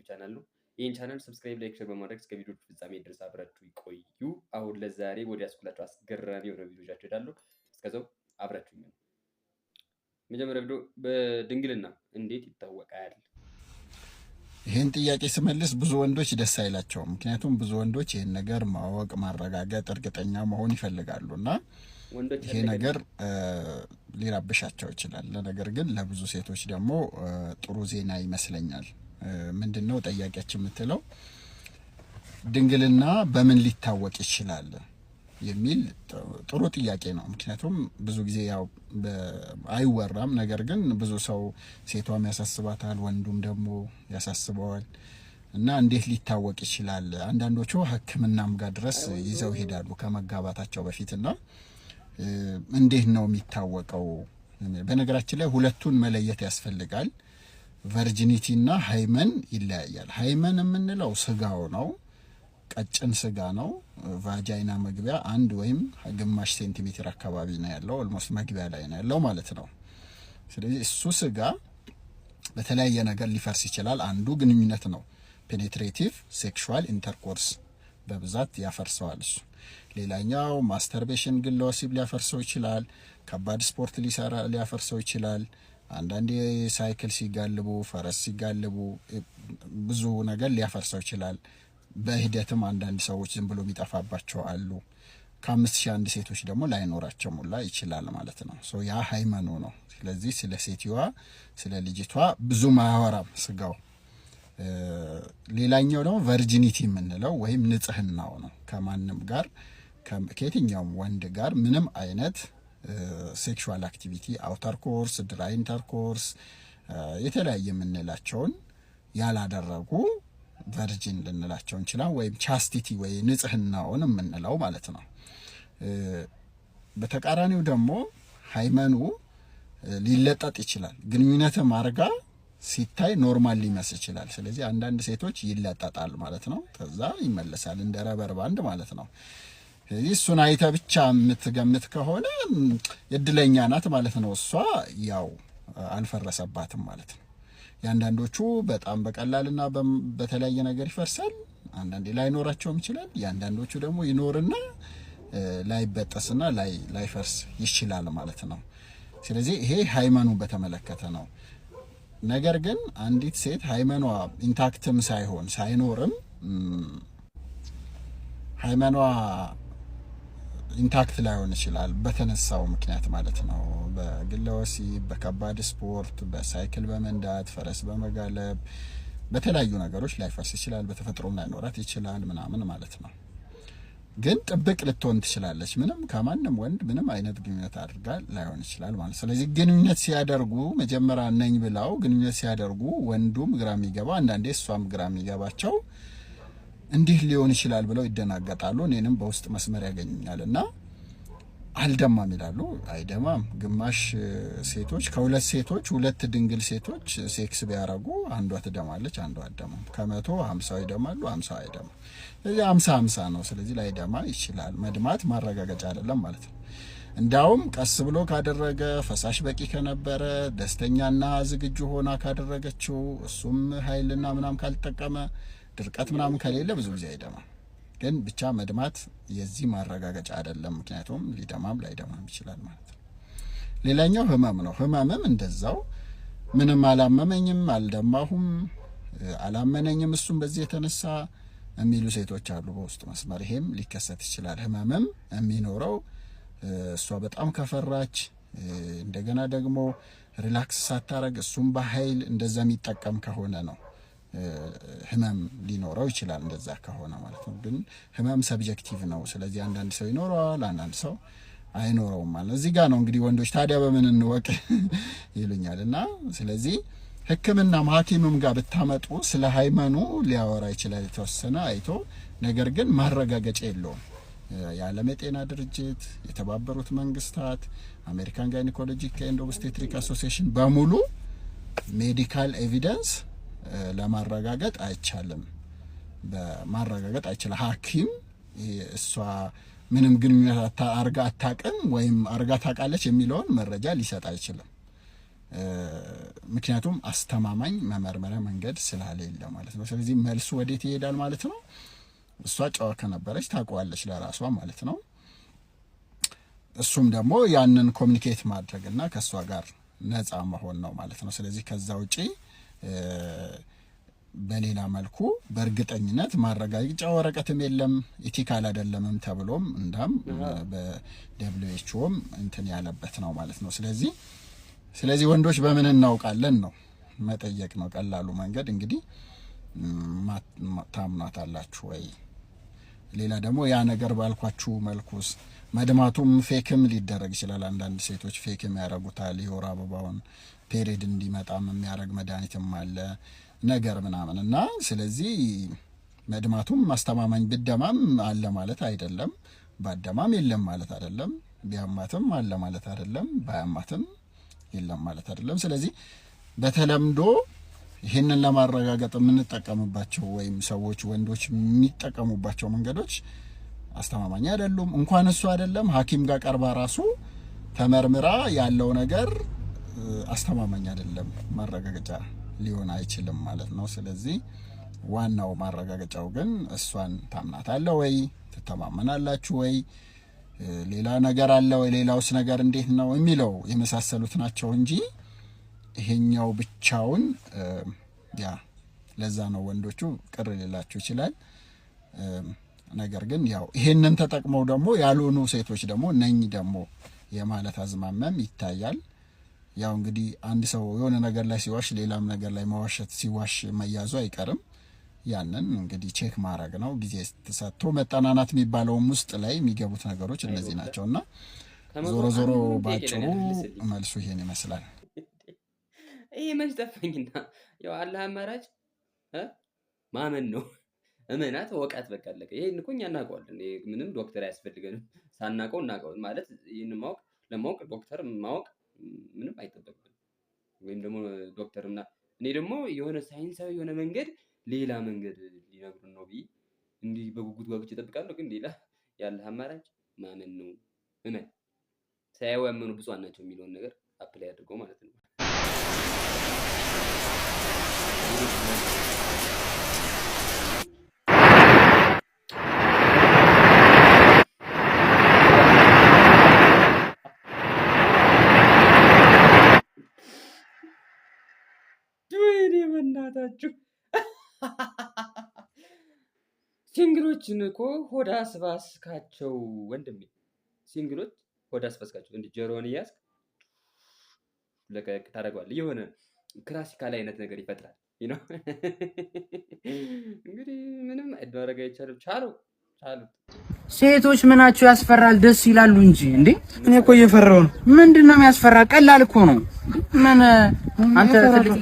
ዩቲዩብ ቻናል ነው። ይህን ቻናል ሰብስክራይብ፣ ላይክ፣ ሼር በማድረግ እስከ ቪዲዮ ፍጻሜ ድረስ አብራችሁ ይቆዩ። አሁን ለዛሬ ወደ ያስኩላችሁ አስገራሚ የሆነ ቪዲዮቻችሁ እሄዳለሁ። እስከዛው አብራችሁ ነው። መጀመሪያ ቪዲዮ በድንግልና እንዴት ይታወቃል? ይሄን ጥያቄ ስመልስ ብዙ ወንዶች ደስ አይላቸውም። ምክንያቱም ብዙ ወንዶች ይሄን ነገር ማወቅ፣ ማረጋገጥ፣ እርግጠኛ መሆን ይፈልጋሉና ይሄ ነገር ሊራብሻቸው ይችላል። ነገር ግን ለብዙ ሴቶች ደግሞ ጥሩ ዜና ይመስለኛል። ምንድነው ጠያቂያችን የምትለው ድንግልና በምን ሊታወቅ ይችላል የሚል ጥሩ ጥያቄ ነው። ምክንያቱም ብዙ ጊዜ ያው አይወራም፣ ነገር ግን ብዙ ሰው ሴቷም ያሳስባታል፣ ወንዱም ደግሞ ያሳስበዋል። እና እንዴት ሊታወቅ ይችላል? አንዳንዶቹ ሕክምናም ጋር ድረስ ይዘው ይሄዳሉ ከመጋባታቸው በፊትና እንዴት ነው የሚታወቀው? በነገራችን ላይ ሁለቱን መለየት ያስፈልጋል። ቨርጂኒቲ እና ሃይመን ይለያያል። ሃይመን የምንለው ስጋው ነው፣ ቀጭን ስጋ ነው። ቫጃይና መግቢያ 1 ወይም ግማሽ ሴንቲሜትር አካባቢ ነው ያለው፣ ኦልሞስት መግቢያ ላይ ነው ያለው ማለት ነው። ስለዚህ እሱ ስጋ በተለያየ ነገር ሊፈርስ ይችላል። አንዱ ግንኙነት ነው፣ ፔኔትሬቲቭ ሴክሹዋል ኢንተርኮርስ በብዛት ያፈርሰዋል እሱ። ሌላኛው ማስተርቤሽን ግለ ወሲብ ሊያፈርሰው ይችላል። ከባድ ስፖርት ሊያፈርሰው ይችላል። አንዳንዴ ሳይክል ሲጋልቡ፣ ፈረስ ሲጋልቡ ብዙ ነገር ሊያፈርሰው ይችላል። በሂደትም አንዳንድ ሰዎች ዝም ብሎ የሚጠፋባቸው አሉ። ከ5001 ሴቶች ደግሞ ላይኖራቸው ሙላ ይችላል ማለት ነው። ያ ሃይመኑ ነው። ስለዚህ ስለ ሴትዋ ስለ ልጅቷ ብዙ ማያወራም ስጋው። ሌላኛው ደግሞ ቨርጂኒቲ የምንለው ወይም ንጽህናው ነው። ከማንም ጋር ከየትኛውም ወንድ ጋር ምንም አይነት ሴክሹዋል አክቲቪቲ አውተር ኮርስ፣ ድራይ ኢንተርኮርስ የተለያየ የምንላቸውን ያላደረጉ ቨርጂን ልንላቸው እንችላለን። ወይም ቻስቲቲ ወይ ንጽህናውን የምንለው ማለት ነው። በተቃራኒው ደግሞ ሃይመኑ ሊለጠጥ ይችላል። ግንኙነትም አርጋ ሲታይ ኖርማል ሊመስል ይችላል። ስለዚህ አንዳንድ ሴቶች ይለጠጣል ማለት ነው፣ ከዛ ይመለሳል እንደ ረበር ባንድ ማለት ነው። ስለዚህ እሱን አይተ ብቻ የምትገምት ከሆነ እድለኛ ናት ማለት ነው። እሷ ያው አልፈረሰባትም ማለት ነው። ያንዳንዶቹ በጣም በቀላልና በተለያየ ነገር ይፈርሳል። አንዳንዴ ላይኖራቸውም ይችላል። ያንዳንዶቹ ደግሞ ይኖርና ላይበጠስና ላይፈርስ ይችላል ማለት ነው። ስለዚህ ይሄ ሃይመኑ በተመለከተ ነው። ነገር ግን አንዲት ሴት ሃይመኗ ኢንታክትም ሳይኖርም ሃይመኗ ኢንታክት ላይሆን ይችላል በተነሳው ምክንያት ማለት ነው። በግለ ወሲብ፣ በከባድ ስፖርት፣ በሳይክል በመንዳት፣ ፈረስ በመጋለብ በተለያዩ ነገሮች ላይፈርስ ይችላል። በተፈጥሮም ላይኖራት ይችላል ምናምን ማለት ነው። ግን ጥብቅ ልትሆን ትችላለች። ምንም ከማንም ወንድ ምንም አይነት ግንኙነት አድርጋ ላይሆን ይችላል ማለት። ስለዚህ ግንኙነት ሲያደርጉ መጀመሪያ ነኝ ብለው ግንኙነት ሲያደርጉ ወንዱም ግራ የሚገባ አንዳንዴ እሷም ግራ የሚገባቸው እንዲህ ሊሆን ይችላል ብለው ይደናገጣሉ። እኔንም በውስጥ መስመር ያገኙኛልና አልደማም ይላሉ። አይደማም። ግማሽ ሴቶች ከሁለት ሴቶች ሁለት ድንግል ሴቶች ሴክስ ቢያረጉ አንዷ ትደማለች፣ አንዷ አትደማም። ከመቶ 50 ይደማሉ፣ 50 አይደማም። ስለዚህ 50-50 ነው። ስለዚህ ላይደማ ይችላል። መድማት ማረጋገጫ አይደለም ማለት ነው። እንዳውም ቀስ ብሎ ካደረገ፣ ፈሳሽ በቂ ከነበረ፣ ደስተኛና ዝግጁ ሆና ካደረገችው፣ እሱም ኃይልና ምናም ካልተጠቀመ፣ ድርቀት ምናምን ከሌለ ብዙ ጊዜ አይደማም። ግን ብቻ መድማት የዚህ ማረጋገጫ አይደለም። ምክንያቱም ሊደማም ላይደማም ይችላል ማለት ነው። ሌላኛው ህመም ነው። ህመምም እንደዛው ምንም አላመመኝም፣ አልደማሁም፣ አላመነኝም እሱም በዚህ የተነሳ የሚሉ ሴቶች አሉ በውስጥ መስመር። ይሄም ሊከሰት ይችላል። ህመምም የሚኖረው እሷ በጣም ከፈራች፣ እንደገና ደግሞ ሪላክስ ሳታረግ እሱም በኃይል እንደዛ የሚጠቀም ከሆነ ነው ህመም ሊኖረው ይችላል። እንደዛ ከሆነ ማለት ነው። ግን ህመም ሰብጀክቲቭ ነው። ስለዚህ አንዳንድ ሰው ይኖረዋል፣ አንዳንድ ሰው አይኖረውም ማለት። እዚህ ጋር ነው እንግዲህ ወንዶች ታዲያ በምን እንወቅ ይሉኛልና ስለዚህ ህክምናም ሐኪምም ጋር ብታመጡ ስለ ሃይመኑ ሊያወራ ይችላል የተወሰነ አይቶ። ነገር ግን ማረጋገጫ የለውም። የዓለም የጤና ድርጅት፣ የተባበሩት መንግስታት፣ አሜሪካን ጋይኒኮሎጂክ ኤንድ ኦብስቴትሪክ አሶሲዬሽን በሙሉ ሜዲካል ኤቪደንስ ለማረጋገጥ አይቻልም። በማረጋገጥ አይችልም። ሐኪም እሷ ምንም ግንኙነት አርጋ አታውቅም ወይም አርጋ ታውቃለች የሚለውን መረጃ ሊሰጥ አይችልም። ምክንያቱም አስተማማኝ መመርመሪያ መንገድ ስላሌለ ማለት ነው። ስለዚህ መልሱ ወዴት ይሄዳል ማለት ነው? እሷ ጨዋ ከነበረች ታውቀዋለች ለራሷ ማለት ነው። እሱም ደግሞ ያንን ኮሚኒኬት ማድረግና ከእሷ ጋር ነፃ መሆን ነው ማለት ነው። ስለዚህ ከዛ ውጪ በሌላ መልኩ በእርግጠኝነት ማረጋገጫ ወረቀትም የለም ኢቲካል አይደለምም ተብሎም እንዳም በDWHOም እንትን ያለበት ነው ማለት ነው። ስለዚህ ወንዶች በምን እናውቃለን ነው መጠየቅ ነው ቀላሉ መንገድ። እንግዲህ ታምናታላችሁ ወይ? ሌላ ደግሞ ያ ነገር ባልኳችሁ መልኩስ መድማቱም ፌክም ሊደረግ ይችላል። አንዳንድ ሴቶች ፌክም ያረጉታል። የወር አበባውን ፔሪድ እንዲመጣም የሚያረግ መድኃኒትም አለ ነገር ምናምን እና ስለዚህ መድማቱም ማስተማማኝ ብደማም አለ ማለት አይደለም፣ ባደማም የለም ማለት አይደለም፣ ቢያማትም አለ ማለት አይደለም፣ ባያማትም የለም ማለት አይደለም። ስለዚህ በተለምዶ ይሄንን ለማረጋገጥ የምንጠቀምባቸው ወይም ሰዎች ወንዶች የሚጠቀሙባቸው መንገዶች አስተማማኝ አይደሉም። እንኳን እሱ አይደለም ሐኪም ጋር ቀርባ ራሱ ተመርምራ ያለው ነገር አስተማማኝ አይደለም፣ ማረጋገጫ ሊሆን አይችልም ማለት ነው። ስለዚህ ዋናው ማረጋገጫው ግን እሷን ታምናታለህ ወይ? ትተማመናላችሁ ወይ? ሌላ ነገር አለ ወይ? ሌላውስ ነገር እንዴት ነው የሚለው የመሳሰሉት ናቸው እንጂ ይሄኛው ብቻውን ለዛ ነው ወንዶቹ ቅር ሊላችሁ ይችላል። ነገር ግን ያው ይሄንን ተጠቅመው ደግሞ ያልሆኑ ሴቶች ደግሞ ነኝ ደግሞ የማለት አዝማመም ይታያል። ያው እንግዲህ አንድ ሰው የሆነ ነገር ላይ ሲዋሽ ሌላም ነገር ላይ መዋሸት ሲዋሽ መያዙ አይቀርም። ያንን እንግዲህ ቼክ ማድረግ ነው ጊዜ ተሰጥቶ መጠናናት የሚባለውም ውስጥ ላይ የሚገቡት ነገሮች እነዚህ ናቸውና ዞሮ ባጭሩ መልሱ ይሄን ይመስላል። ይሄ መች ጠፋኝና ያው አላህ አማራጭ ማመን ነው። እመናት ወቃት በቃ አለቀ። ይሄን እኮ እኛ እናውቀዋለን። ምንም ዶክተር አያስፈልገንም። ሳናውቀው እናውቀው ማለት ይሄን ለማወቅ ዶክተር ማወቅ ምንም አይጠበቅም። ወይም ደግሞ ዶክተርና እኔ ደግሞ የሆነ ሳይንሳዊ የሆነ መንገድ ሌላ መንገድ ሊነግሩን ነው ብዬ እንዲህ በጉጉት ጓጉቼ እጠብቃለሁ። ግን ሌላ ያለህ አማራጭ ማመን ነው። እመን ሳያዩ ያመኑ ብፁዓን ናቸው የሚለውን ነገር አፕላይ አድርገው ማለት ነው። ሲንግሎችን እኮ ሆዳ አስባስካቸው ወንድሜ፣ ሲንግሎች ሆዳ አስባስካቸው። እንዲህ ጆሮውን እያዝክ ለቀቅ ታደርገዋለህ። የሆነ ክላሲካል አይነት ነገር ይፈጥራል። እንግዲህ ምንም ማድረግ አይቻልም። ቻሉት። ሴቶች ምናቸው ያስፈራል? ደስ ይላሉ እንጂ እንዴ! እኔ እኮ እየፈራሁ ነው። ምንድነው የሚያስፈራ? ቀላል እኮ ነው። ምን አንተ ትልቅ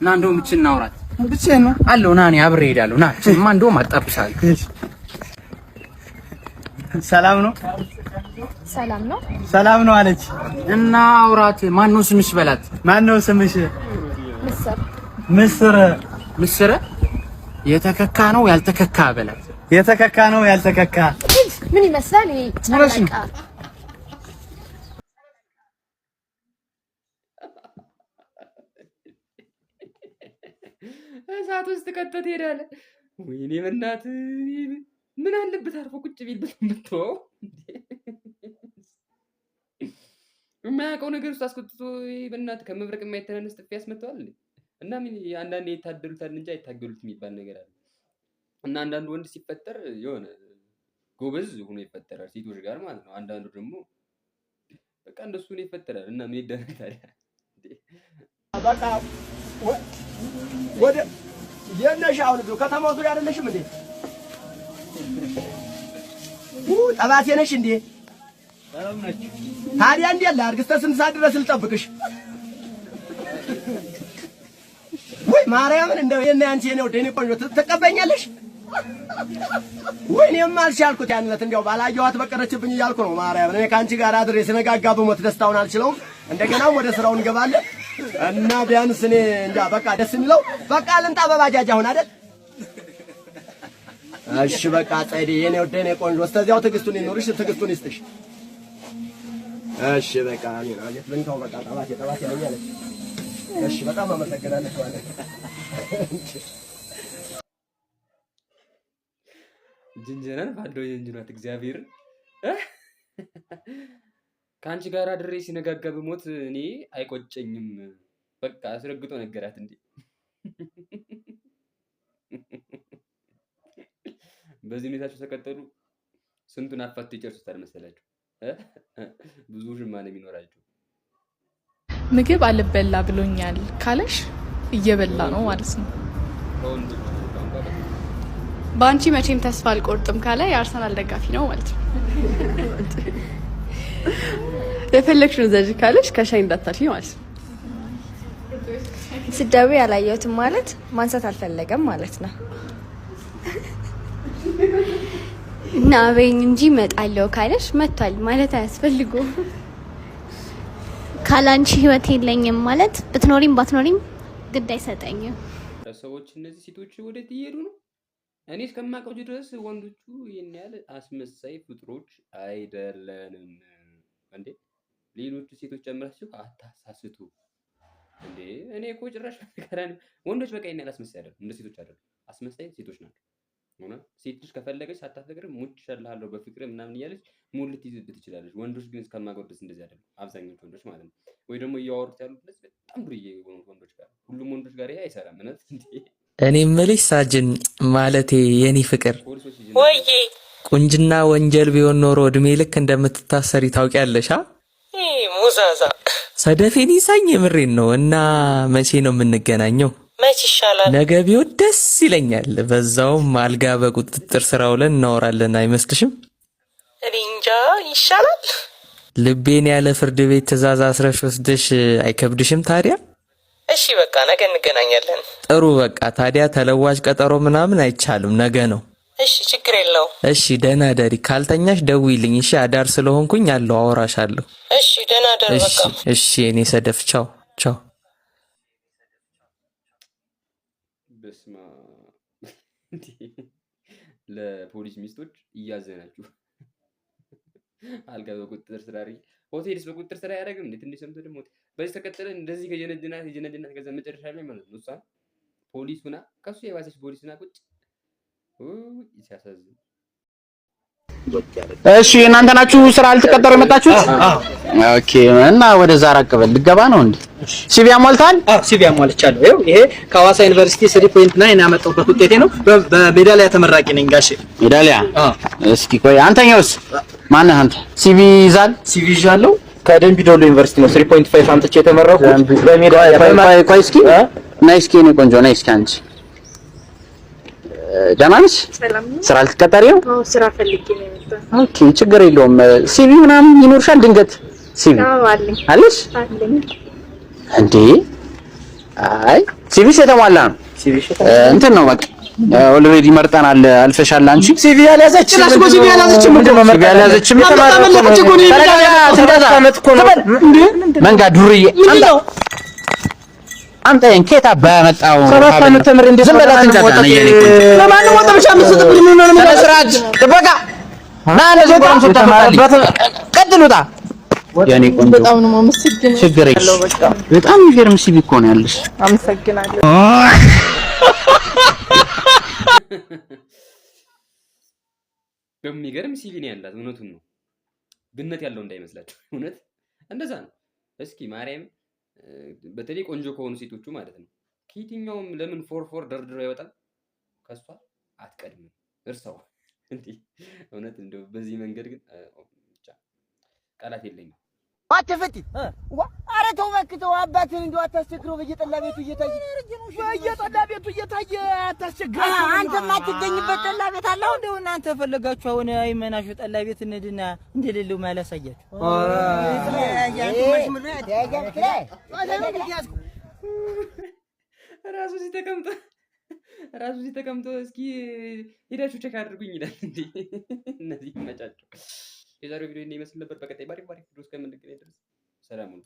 ና እንደውም ብቻዬን እናውራት። ብቻዬን ነው አለው። ና እኔ አብሬ እሄዳለሁ። ና እማ እንደውም አጣብሳለሁ። ሰላም ነው? ሰላም ነው አለች እና አውራት። ማን ነው ስምሽ በላት። ማን ነው ስምሽ? ምስር የተከካ ነው ያልተከካ በላት። የተከካ ነው ያልተከካ ምን ይመስላል? ጫላቃ እሳት ውስጥ ከተት ሄዳለ። ወይኔ በእናትህ ምን አለበት አርፎ ቁጭ ቢል ብትተወው። የማያውቀው ነገር ውስጥ አስቆጥቶ በእናትህ ከመብረቅ የማይተናነስ ጥፊ ያስመታዋል። እና ምን አንዳንዴ የታደሉታል እንጂ አይታገሉት የሚባል ነገር አለ። እና አንዳንዱ ወንድ ሲፈጠር የሆነ ጎበዝ ሆኖ ይፈጠራል ሴቶች ጋር ማለት ነው። አንዳንዱ ደግሞ በቃ እንደሱ ነው ይፈጠራል። እና ምን ይደረግ ታዲያ? በቃ ወደ የነሽ አሁን ከተማው ዙሪያ አይደለሽም እንዴ? ጠባሴ ነሽ እንዴ? ታዲያ እንዴት ላድርግ? እስከ ስንት ሰዓት ድረስ ልጠብቅሽ? ወይ ማርያምን እንደው የኔ አንቺ የኔ ወደ እኔ ቆንጆ ትቀበኛለሽ? ወይ እኔማ አልቻልኩት ያን ዕለት እንደው ባላየኋት በቀረችብኝ እያልኩ ነው። ማርያምን እኔ ከአንቺ ጋር አድሬ ስነጋጋ በሞት ደስታውን አልችለውም። እንደገናም ወደ ስራው እንገባለን እና ቢያንስ እኔ እንጃ በቃ ደስ የሚለው በቃ ልምጣ በባጃጅ አሁን አይደል? እሺ በቃ ጸዴ የኔ ወደ እኔ ቆንጆ እስከዚያው ትዕግስቱን ይኖርሽ፣ ትዕግስቱን ይስጥሽ። እሺ በቃ እኔ ልንተው በቃ ጠባቴ ነኝ አለች። እሺ በጣም አመሰግናለሁ ማለት ጅንጀናን ባለው የእንጅናት እግዚአብሔር ከአንቺ ጋር አድሬ ሲነጋጋ ብሞት እኔ አይቆጨኝም። በቃ አስረግጦ ነገራት እንዴ። በዚህ ሁኔታችሁ ተቀጠሉ ስንቱን አፋት ይጨርሱታል መሰላችሁ? ብዙ ሽማ ነው የሚኖራችሁ። ምግብ አልበላ ብሎኛል ካለሽ እየበላ ነው ማለት ነው። በአንቺ መቼም ተስፋ አልቆርጥም ካለ የአርሰናል ደጋፊ ነው ማለት ነው። የፈለግሽውን ዘጅ ካለሽ ከሻይ እንዳታልፊ ማለት ነው። ስደቡ ያላየሁትም ማለት ማንሳት አልፈለገም ማለት ነው። እና በይኝ እንጂ እመጣለሁ ካለሽ መጥቷል ማለት አያስፈልገውም። ካላንቺ ህይወት የለኝም ማለት ብትኖሪም ባትኖሪም ግድ አይሰጠኝም። ሰዎች እነዚህ ሴቶች ወዴት እየሄዱ ነው? እኔ እስከማውቀው ድረስ ወንዶቹ ይሄን ያህል አስመሳይ ፍጥሮች አይደለንም እንዴ። ሌሎቹ ሴቶች ጨምራችሁ አታሳስቱ እንዴ። እኔ እኮ ጭራሽ ተከራኒ ወንዶች በቃ ይሄን ያህል አስመሳይ አይደለም፣ እንደ ሴቶች አይደለም፣ አስመሳይ ሴቶች ናቸው። ሴት ልጅ ከፈለገች ሳታፈቅር ሙች ሸልሃለሁ በፍቅር ምናምን እያለች ሙሉ ልትይዝብህ ትችላለች። ወንዶች ግን እስከማውቀው ድረስ እንደዚህ አይደለም፣ አብዛኞቹ ወንዶች ማለት ነው። ወይ ደግሞ እያወሩት ያሉት በጣም ዱርዬ የሆኑት ወንዶች ጋር፣ ሁሉም ወንዶች ጋር ይሄ አይሰራም። እውነት እንዴ እኔ የምልሽ ሳጅን ማለቴ የኔ ፍቅር ወይዬ ቁንጅና ወንጀል ቢሆን ኖሮ እድሜ ልክ እንደምትታሰሪ ታውቂያለሽ? ሙዛዛ ሰደፌን ይሳኝ የምሬን ነው። እና መቼ ነው የምንገናኘው? መች ይሻላል? ነገ ቢሆን ደስ ይለኛል። በዛውም አልጋ በቁጥጥር ስር ውለን እናወራለን። አይመስልሽም? እኔ እንጃ ይሻላል። ልቤን ያለ ፍርድ ቤት ትዕዛዝ አስረሽ ወስደሽ አይከብድሽም ታዲያ? እሺ በቃ ነገ እንገናኛለን። ጥሩ በቃ ታዲያ ተለዋጭ ቀጠሮ ምናምን አይቻልም፣ ነገ ነው። እሺ ችግር የለው። እሺ ደህና ደሪ። ካልተኛሽ ደውይልኝ እሺ? አዳር ስለሆንኩኝ አለው አወራሻለሁ። እሺ ደህና ደር በቃ። እሺ እኔ ሰደፍ ቻው ቻው። በስማ ለፖሊስ ሚስቶች እያዘናችሁ አልጋ በቁጥጥር ስር አድርጊ። ሆቴልስ በቁጥጥር ስር አያደርግም እንዴ? ትንሽ ሰምቶ ደግሞ በዚህ ተከተለ እንደዚህ ከጀነጅናት ከዛ መጨረሻ ላይ ማለት ነው እሷ ፖሊስ ሁና ከሱ የባሰች ፖሊስ ሁና ቁጭ ሲያሳዝን። እሺ እናንተ ናችሁ ስራ ልትቀጠሩ የመጣችሁት? ኦኬ። እና ወደዛ ራቅ በል ልገባ ነው እንዴ? ሲቪ አሟልታል? ሲቪ አሟልቻለሁ። ይኸው ይሄ ከሐዋሳ ዩኒቨርሲቲ 3.9 ያመጣሁበት ውጤቴ ነው። በሜዳሊያ ተመራቂ ነኝ ጋሼ። ሜዳሊያ? እስኪ ቆይ አንተኛውስ ማነህ አንተ? ሲቪ ይዛል? ሲቪ ይዣለሁ። ከደምቢ ዶሎ ዩኒቨርሲቲ ነው 3.5 አምጥቼ የተመረኩት በሜዳሊያ። ቆይ እስኪ ነይ እስኪ እኔ ቆንጆ ነይ እስኪ አንቺ ደህና ነሽ? ስራ ልትቀጠሪ ነው? አዎ ስራ ፈልጌ ነው የመጣሁት። ኦኬ ችግር የለውም። ሲቪ ምናምን ይኖርሻል? ድንገት ሲቪ አለኝ አለሽ እንዴ? አይ ሲቪ የተሟላ ነው። ሲቪ እንትን ነው በቃ ኦልሬዲ መርጠናል። አልፈሻል አንቺ። ሲቪ ያልያዘችም እኮ ሲቪ ያልያዘችም መንጋ ዱርዬ አንተ እንኬታ ባመጣው ሰባት ዓመት ተምር እንደ ዝም ብለህ ትንጫጫለህ። የኔ ቆንጆ ለማንም ወጣ ብቻ መስጠት ምን ነው ተስራጅ ጥበቃ ና ለዘቆም ተጣጣልኝ ቀጥሉታ። የኔ ቆንጆ በጣም ነው የማመሰግነው። ችግር የለም በጣም የሚገርም ሲቪ እኮ ነው ያለሽ። አመሰግናለሁ። በሚገርም ሲቪ ነው ያላት። እውነቱን ነው፣ ግነት ያለው እንዳይመስላችሁ። እውነት እንደዛ ነው። እስኪ ማርያም በተለይ ቆንጆ ከሆኑ ሴቶቹ ማለት ነው ከየትኛውም ለምን ፎር ደርድሮ አይወጣም? ከሷ አትቀድምም። እርሳው እንዴ! እውነት እንደው በዚህ መንገድ ግን ብቻ ቃላት የለኝም። አትፈቲ ኧረ ተው እባክህ ተው። አባትህን እንደው አታስቸግረው። በየጠላ ቤቱ እየታየ አታስቸግረው። አንተማ አትገኝበት ጠላ ቤት አለው። እንደው እናንተ ፈለጋችሁ አሁን አይመናሹ ጠላ ቤት እንድና እንደሌለው ማላሳያችሁ። ራሱ እዚህ ተቀምጦ እስኪ ሄዳችሁ ቼክ አድርጉኝ ይላል እንዴ! እነዚህ ይመጫቸው። የዛሬው ቪዲዮ ይመስል ነበር። በቀጣይ ባሪፍ ቪዲዮ እስከምንገናኝ ድረስ ሰላም ሁኑ።